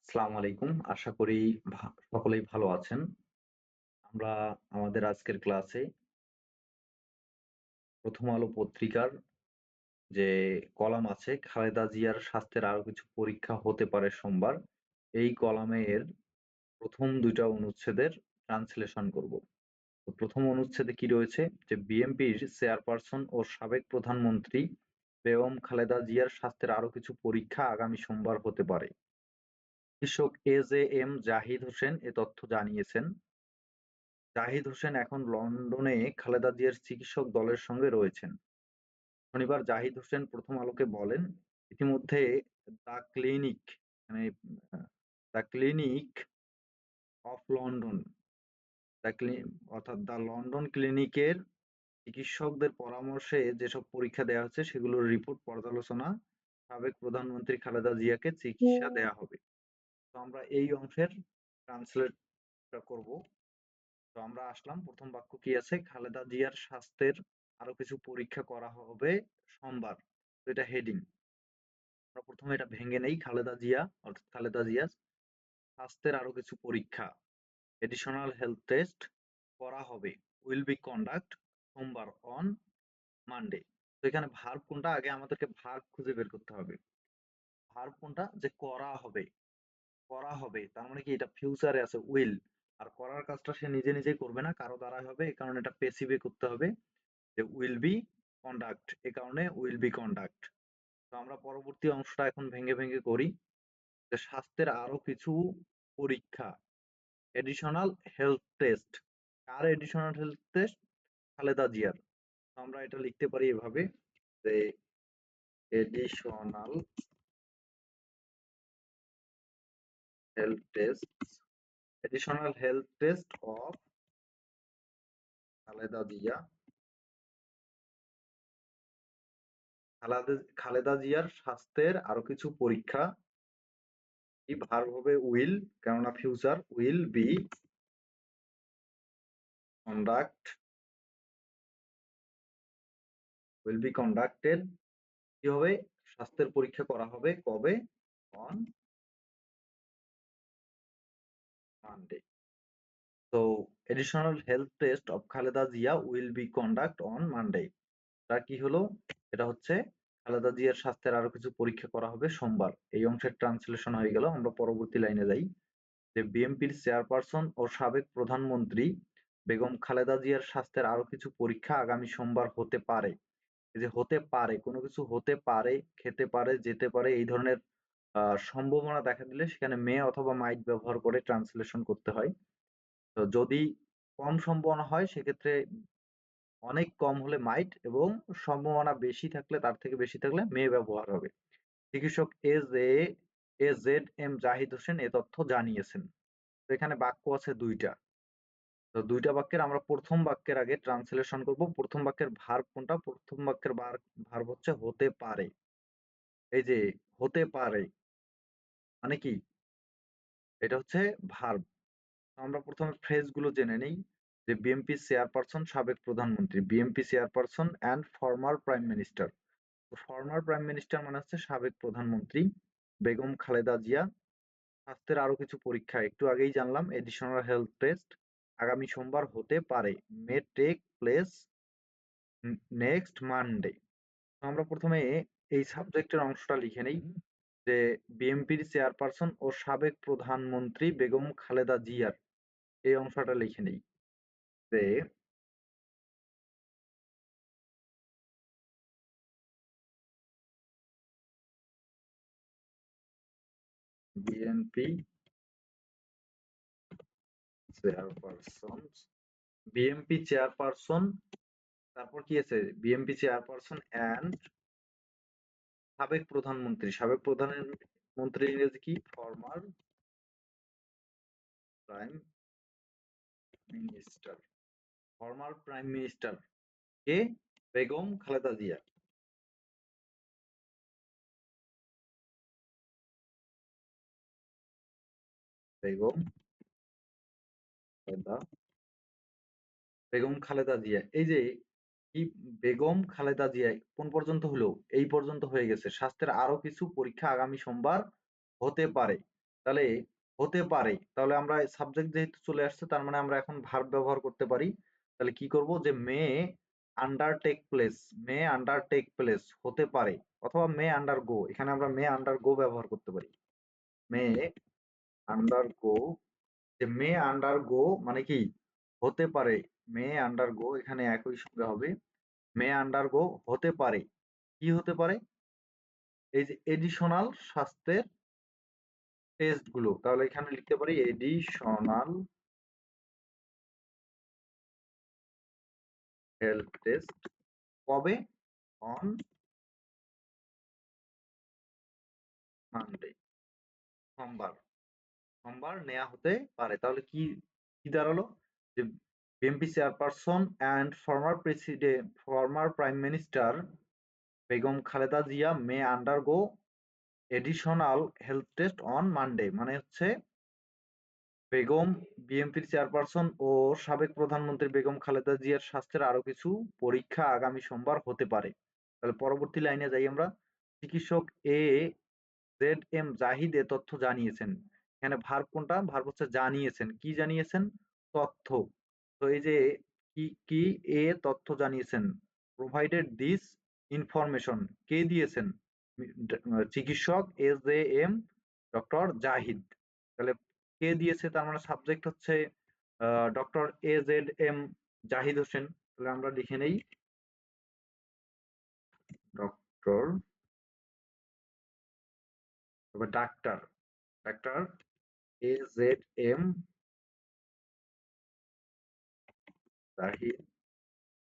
আসসালামু আলাইকুম। আশা করি সকলেই ভালো আছেন। আমরা আমাদের আজকের ক্লাসে 'প্রথম আলো' পত্রিকার যে কলাম আছে, খালেদা জিয়ার স্বাস্থ্যের আরো কিছু পরীক্ষা হতে পারে সোমবার। এই কলামের ১ম ২ টা অনুচ্ছেদের ট্রান্সলেশন করব। তো ১ম অনুচ্ছেদে কি রয়েছে? যে বিএনপির চেয়ারপারসন ও সাবেক প্রধানমন্ত্রী বেগম খালেদা জিয়ার স্বাস্থ্যের আরো কিছু পরীক্ষা আগামী সোমবার হতে পারে। চিকিৎসক এজেএম জাহিদ হোসেন এ তথ্য জানিয়েছেন। জাহিদ হোসেন এখন লন্ডনে খালেদা জিয়ার চিকিৎসক দলের সঙ্গে রয়েছেন। শনিবার জাহিদ হোসেন প্রথম আলোকে বলেন, ইতিমধ্যে দ্য ক্লিনিক মানে the clinic of London the ক্লি অর্থাৎ দ্য লন্ডন ক্লিনিকের চিকিৎসকদের পরামর্শে যেসব পরীক্ষা দেওয়া হচ্ছে সেগুলোর রিপোর্ট পর্যালোচনা সাবেক প্রধানমন্ত্রী খালেদা জিয়াকে চিকিৎসা দেয়া হবে। তো আমরা এই অংশের ট্রান্সলেটটা করব। তো আমরা আসলাম, প্রথম বাক্য কি আছে? খালেদা জিয়ার স্বাস্থ্যের আরো কিছু পরীক্ষা করা হবে সোমবার। তো এটা হেডিং। আমরা প্রথমে এটা ভেঙে নেই। খালেদা জিয়া অর্থাৎ খালেদা জিয়ার স্বাস্থ্যের আরো কিছু পরীক্ষা এডিশনাল হেলথ টেস্ট করা হবে, উইল বি কন্ডাক্ট সোমবার অন মানডে। তো এখানে ভার্ব কোনটা? আগে আমাদেরকে ভার্ব খুঁজে বের করতে হবে। ভার্ব কোনটা? যে করা হবে। করা হবে তার মানে কি? এটা ফিউচারে আছে, উইল। আর করার কাজটা সে নিজে নিজেই করবে না, কারো দ্বারাই হবে। এই কারণে এটা পেসিভে করতে হবে, যে উইল বি কন্ডাক্ট। এ কারণে উইল বি কন্ডাক্ট। তো আমরা পরবর্তী অংশটা এখন ভেঙে ভেঙে করি। যে স্বাস্থ্যের আরো কিছু পরীক্ষা এডিশনাল হেলথ টেস্ট। কার এডিশনাল হেলথ টেস্ট? খালেদা জিয়ার। তো আমরা এটা লিখতে পারি এভাবে, যে additional health test additional health test of Khaleda Zia. Khaleda জিয়ার স্বাস্থ্যের আরো কিছু পরীক্ষা। কি ভার্ব হবে? উইল, কেননা future. Will be conduct will be conducted. কি হবে? স্বাস্থ্যের পরীক্ষা করা হবে কবে? On Monday. তো additional health test of Khaleda Zia will be conduct on Monday. তা কি হলো? এটা হচ্ছে খালেদা জিয়ার স্বাস্থ্যের আরো কিছু পরীক্ষা করা হবে সোমবার। এই অংশের ট্রান্সলেশন হয়ে গেল। আমরা পরবর্তী লাইনে যাই। যে বিএনপির চেয়ারপারসন ও সাবেক প্রধানমন্ত্রী বেগম খালেদা জিয়ার স্বাস্থ্যের আরো কিছু পরীক্ষা আগামী সোমবার হতে পারে। এই যে হতে পারে, কোনো কিছু হতে পারে, খেতে পারে, যেতে পারে, এই ধরনের সম্ভাবনা দেখা দিলে সেখানে মে অথবা মাইট ব্যবহার করে ট্রান্সলেশন করতে হয়। তো যদি কম সম্ভাবনা হয় সেক্ষেত্রে অনেক কম হলে মাইট, এবং সম্ভাবনা বেশি থাকলে, তার থেকে বেশি থাকলে মে ব্যবহার হবে। চিকিৎসক জেড এম জাহিদ হোসেন এ তথ্য জানিয়েছেন। তো এখানে বাক্য আছে ২ টা। তো ২ টা বাক্যের আমরা প্রথম বাক্যের আগে ট্রান্সলেশন করব। প্রথম বাক্যের ভার্ব কোনটা? প্রথম বাক্যের ভার্ব হচ্ছে হতে পারে। এই যে হতে পারে মানে কি? এটা হচ্ছে ভার্ব। আমরা প্রথমে ফ্রেজ গুলো জেনে নেই। যে বিএনপি চেয়ারপারসন, সাবেক প্রধানমন্ত্রী। BNP chairperson and former prime minister. তো ফরমার প্রাইম মিনিস্টার মানে হচ্ছে সাবেক প্রধানমন্ত্রী বেগম খালেদা জিয়া। স্বাস্থ্যের আরো কিছু পরীক্ষা একটু আগেই জানলাম, এডিশনাল হেলথ টেস্ট আগামী সোমবার হতে পারে, may take place next Monday. আমরা প্রথমে এই সাবজেক্টের অংশটা লিখে নেই। যে বিএনপির চেয়ারপারসন ও সাবেক প্রধানমন্ত্রী বেগম খালেদা জিয়ার, এই অংশটা লিখে নেই। যে বিএনপি চেয়ারপারসন বিএনপি চেয়ারপারসন তারপর কি আছে? বিএনপি চেয়ারপারসন অ্যান্ড সাবেক প্রধানমন্ত্রী। সাবেক প্রধানমন্ত্রী ইংরেজি কি? Former prime minister. Former prime minister কে? বেগম খালেদা জিয়া। বেগম খালেদা বেগম খালেদা জিয়া। এই যে কি? বেগম খালেদা জিয়া কোন পর্যন্ত হলো? এই পর্যন্ত হয়ে গেছে। স্বাস্থ্যের আরো কিছু পরীক্ষা আগামী সোমবার হতে পারে। তাহলে হতে পারে, তাহলে আমরা সাবজেক্ট যেহেতু চলে আসছে তার মানে আমরা এখন ভার্ব ব্যবহার করতে পারি। তাহলে কি করব, যে মে আন্ডারটেক প্লেস, মে আন্ডারটেক প্লেস হতে পারে, অথবা মে আন্ডারগো, এখানে আমরা মে আন্ডারগো ব্যবহার করতে পারি। মে আন্ডারগো, যে মে আন্ডারগো মানে কি হতে পারে, মে আন্ডারগো এখানে একই সঙ্গে হবে, মে আন্ডারগো হতে পারে, কি হতে পারে, এই যে এডিশনাল স্বাস্থ্যের টেস্ট গুলো, তাহলে এখানে লিখতে পারি এডিশনাল হেলথ টেস্ট, কবে, অন মানডে, সোমবার, সোমবার নেওয়া হতে পারে। তাহলে কি কি দাঁড়ালো, যে BNP chairperson and former prime minister Begum Khaleda Zia May undergo additional health test on Monday, মানে হচ্ছে বেগম, বিএনপির চেয়ারপারসন ও সাবেক প্রধানমন্ত্রী বেগম খালেদা জিয়ার স্বাস্থ্যের আরো কিছু পরীক্ষা আগামী সোমবার হতে পারে। তাহলে পরবর্তী লাইনে যাই আমরা, চিকিৎসক এ জেড এম জাহিদ এ তথ্য জানিয়েছেন। এখানে ভার্ব কোনটা, ভার্ব হচ্ছে জানিয়েছেন, কি জানিয়েছেন, তথ্য। তো এই যে কি কি এ তথ্য জানিয়েছেন, প্রোভাইডেড দিস ইনফরমেশন, কে দিয়েছেন, চিকিৎসক S A M doctor Zahid. তাহলে কে দিয়েছে, তার মানে সাবজেক্ট হচ্ছে doctor A Z M Zahid Hossain. তাহলে আমরা লিখে নেই ডক্টর, ডাক্তার, ডাক্তার A Z M Zahid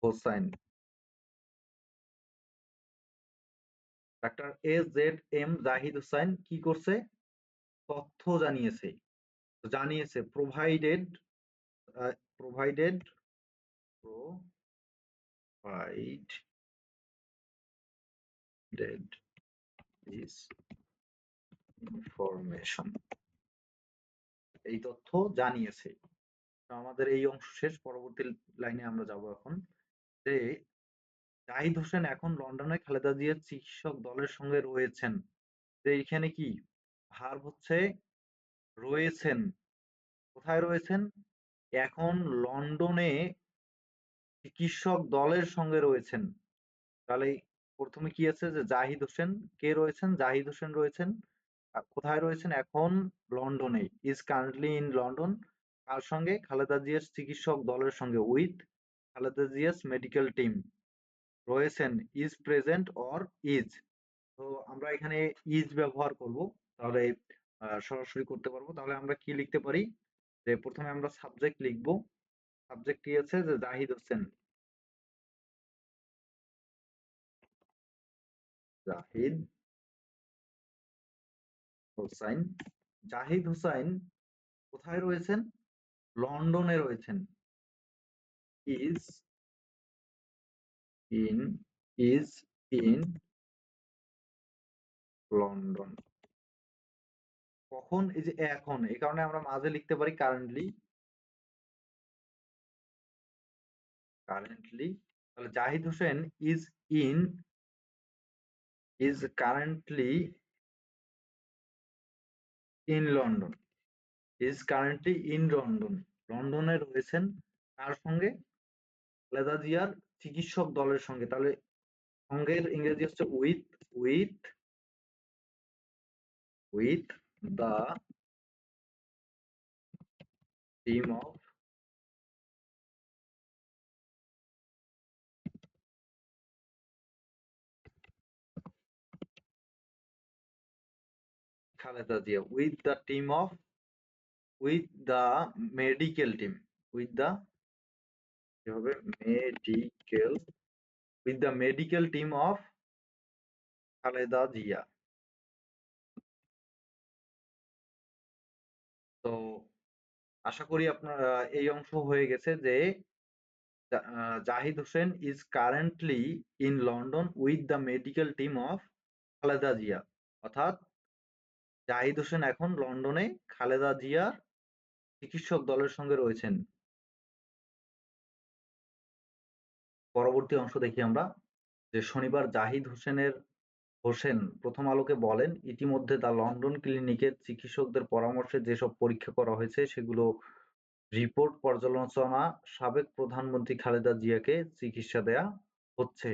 Hossain, ডাক্তার A Z M Zahid Hossain কি করছে, তথ্য জানিয়েছে, জানিয়েছে provided, provided provided this information, এই তথ্য জানিয়েছে। তো আমাদের এই অংশ শেষ, পরবর্তী লাইনে আমরা যাব এখন, যে জাহিদ হোসেন এখন লন্ডনে খালেদা জিয়ার চিকিৎসক দলের সঙ্গে রয়েছেন। যে এইখানে কি ভার্ব হচ্ছে রয়েছেন, কোথায় রয়েছেন, এখন লন্ডনে চিকিৎসক দলের সঙ্গে রয়েছেন। তাহলে প্রথমে কি আছে, যে জাহিদ হোসেন, কে রয়েছেন, জাহিদ হোসেন রয়েছেন, কোথায় রয়েছেন, এখন লন্ডনে, ইজ কারেন্টলি ইন লন্ডন, কার সঙ্গে, খালেদা জিয়ার চিকিৎসক দলের সঙ্গে, with Khaleda Zia's medical team, রয়েছেন ইজ প্রেজেন্ট অর ইজ। তো আমরা এখানে ইজ ব্যবহার করব, তাহলে সরাসরি করতে পারবো। তাহলে আমরা কি লিখতে পারি, যে প্রথমে আমরা সাবজেক্ট লিখব, সাবজেক্ট কি আছে, যে জাহিদ হোসেন, জাহিদ হোসাইন, জাহিদ হোসাইন কোথায় রয়েছেন, লন্ডনে রয়েছেন, is in, is in London, কখন, এই যে এখন, এই কারণে আমরা মাঝে লিখতে পারি কারেন্টলি, কারেন্টলি। তাহলে Zahid Hossain is in, is currently in London, is currently in London, লন্ডনে রয়েছেন তার সঙ্গে, খালেদা জিয়ার চিকিৎসক দলের সঙ্গে। তাহলে সঙ্গের ইংরেজি হচ্ছে with, with, with the team of Khaleda Zia, with the team of, with the medical team, with the, কি হবে, medical, with the medical team of Khaleda Zia. তো আশা করি আপনার এই অংশ হয়ে গেছে, যে Zahid Hossain is currently in London with the medical team of Khaleda Zia, অর্থাৎ জাহিদ হোসেন এখন লন্ডনে খালেদা জিয়ার চিকিৎসক দলের সঙ্গে রয়েছেন। পরবর্তী অংশ দেখি আমরা, যে শনিবার জাহিদ হোসেনের হোসেন প্রথম আলোকে বলেন, ইতিমধ্যে দ্য লন্ডন ক্লিনিকের চিকিৎসকদের পরামর্শে যেসব পরীক্ষা করা হয়েছে সেগুলো রিপোর্ট পর্যালোচনা সাবেক প্রধানমন্ত্রী খালেদা জিয়াকে চিকিৎসা দেয়া হচ্ছে।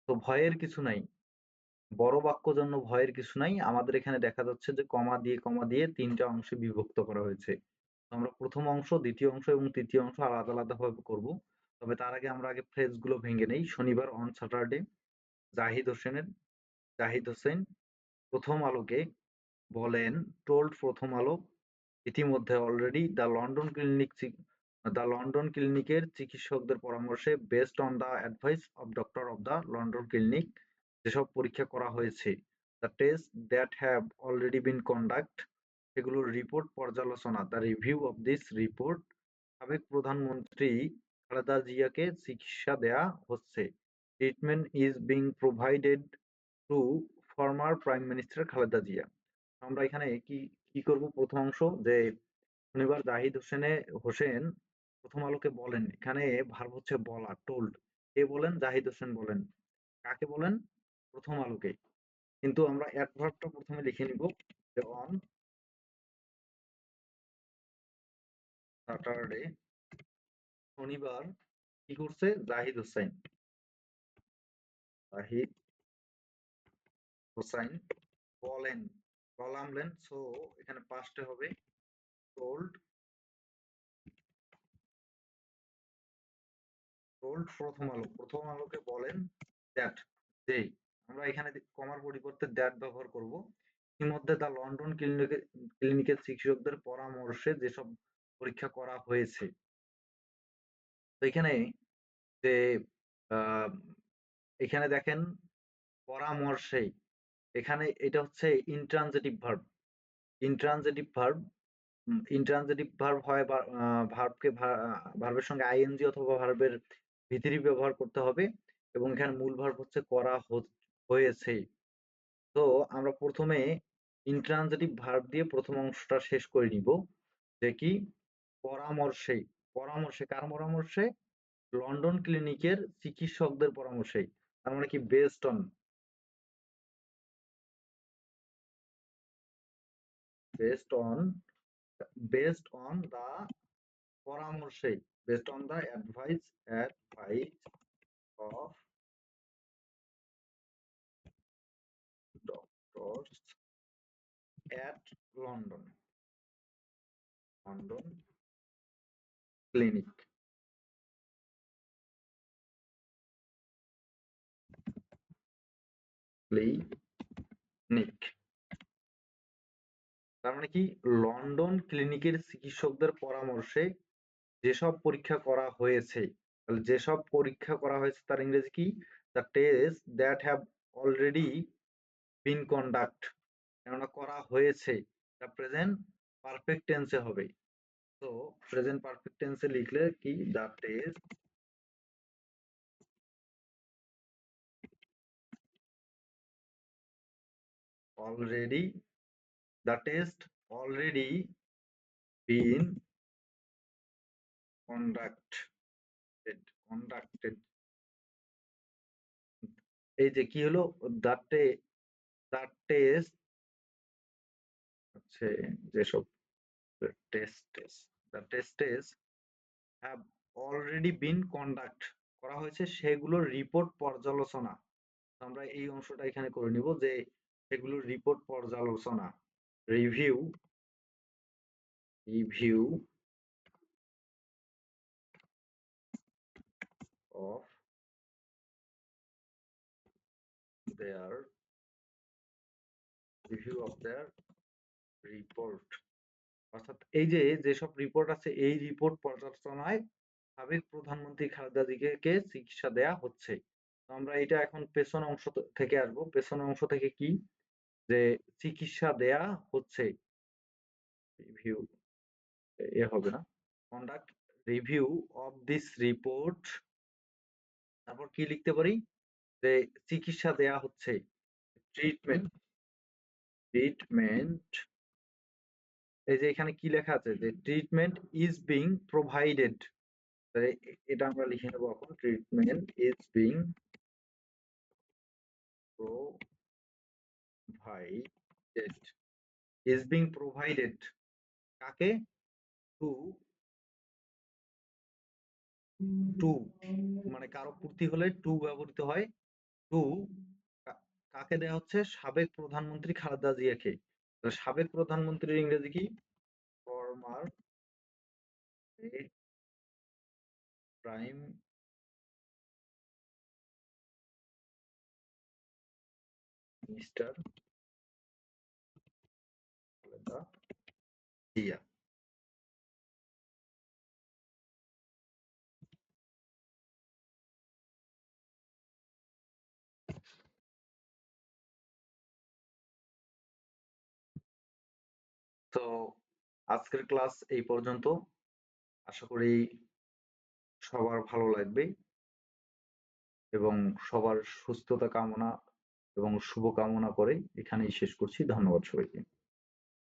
তো ভয়ের কিছু নাই। বড় বাক্য জন্য ভয়ের কিছু নাই। আমাদের এখানে দেখা যাচ্ছে যে কমা দিয়ে ৩ টা অংশে বিভক্ত করা হয়েছে। আমরা ১ম অংশ, ২য় অংশ এবং ৩য় অংশ আলাদাভাবে করব। তবে তার আগে আমরা ফ্রেজ গুলো ভেঙে নেই। শনিবার অন স্যাটারডে জাহিদ হোসেন প্রথম আলোকে বলেন, টোল্ড প্রথম আলো, ইতিমধ্যে অলরেডি দ্য লন্ডন ক্লিনিকের চিকিৎসকদের পরামর্শে based on the advice of doctor of the London clinic যেসব পরীক্ষা করা হয়েছে, the test that have already been conduct সেগুলোর রিপোর্ট পর্যালোচনা, the review of this report, সাবেক প্রধানমন্ত্রী খালেদা জিয়াকে চিকিৎসা দেয়া হচ্ছে, treatment is being provided to former prime minister Khaleda Zia. আমরা এখানে কি কি করব? প্রথম অংশ যে শনিবার হোসেন প্রথম আলোকে বলেন, এখানে ভার্ব হচ্ছে বলা, টোল্ড। কে বলেন? জাহিদ হোসেন বলেন। কাকে বলেন? প্রথম আলোকে। কিন্তু আমরা অ্যাডভার্বটা প্রথমে লিখে নিব যে অন স্যাটারডে, শনিবার কি করছে? জাহিদ হোসেন জাহিদ হোসাইন বলেন, কলামলেন, সো এখানে পাস্টে হবে টোল্ড প্রথম আলোকে বলেন দ্যাট, যে আমরা এখানে কমার পরিবর্তে দ্যাট ব্যবহার করব। ইতিমধ্যে দ্য লন্ডন ক্লিনিকের চিকিৎসকদের পরামর্শে যেসব পরীক্ষা করা হয়েছে। তো এখানে যে আহ, এখানে দেখেন পরামর্শে, এখানে এটা হচ্ছে intransitive verb. Intransitive verb intransitive verb হয় বা ভার্বের সঙ্গে আইএনজি অথবা ভার্বের ভিতরি ব্যবহার করতে হবে, এবং এখানে মূল ভার্ব হচ্ছে করা হয়েছে। তো আমরা প্রথমে ইন্ট্রানজিটিভ ভার্ব দিয়ে প্রথম অংশটা শেষ করে নিব, যে কি পরামর্শে। পরামর্শে কার পরামর্শে? লন্ডন ক্লিনিকের চিকিৎসকদের পরামর্শে। তার মানে কি based on based on the পরামর্শে, based on the advice of doctors at London London clinic clinic তার মানে কি লন্ডন ক্লিনিকের চিকিৎসকদের পরামর্শে যেসব পরীক্ষা করা হয়েছে, তাহলে যেসব পরীক্ষা করা হয়েছে তার ইংরেজি কি? The test that have already been conduct, কেননা করা হয়েছে, দ্য প্রেজেন্ট পারফেক্ট টেন্সে হবে। তো প্রেজেন্ট পারফেক্ট টেন্সে লিখলে কি? The test already the test already been conducted. এই যে কি হলো? দ্য টেস্ট হচ্ছে যেসব the টেস্টেস have already been conduct করা হয়েছে সেগুলোর রিপোর্ট পর্যালোচনা। আমরা এই অংশটা এখানে করে নিব যে সেগুলোর রিপোর্ট পর্যালোচনা, review review of their report. অর্থাৎ এই যে যেসব রিপোর্ট আছে এই রিপোর্ট পর্যালোচনায় সাবেক প্রধানমন্ত্রী খালেদা জিয়াকে চিকিৎসা দেয়া হচ্ছে। তো আমরা এটা এখন পেছন অংশ থেকে আসবো। পেছন অংশ থেকে কি? যে চিকিৎসা দেয়া হচ্ছে, রিভিউ হবে না, conduct review of this report. তারপর কি লিখতে পারি? যে চিকিৎসা দেয়া হচ্ছে, ট্রিটমেন্ট ট্রিটমেন্ট এই যে এখানে কি লেখা আছে? যে ট্রিটমেন্ট ইজ বিং প্রোভাইডেড, এটা আমরা লিখে নেবো এখন, treatment is being provided is being provided কাকে টু টু মানে কারো পূর্তি হলে টু ব্যবহৃত হয় টু কাকে দেয়া হচ্ছে সাবেক প্রধানমন্ত্রী খালেদা জিয়াকে সাবেক প্রধানমন্ত্রীর ইংরেজি কি former prime minister Khaleda Zia তো আজকের ক্লাস এই পর্যন্ত আশা করি সবার ভালো লাগবে এবং সবার সুস্থতা কামনা এবং শুভকামনা করে এখানেই শেষ করছি ধন্যবাদ সবাইকে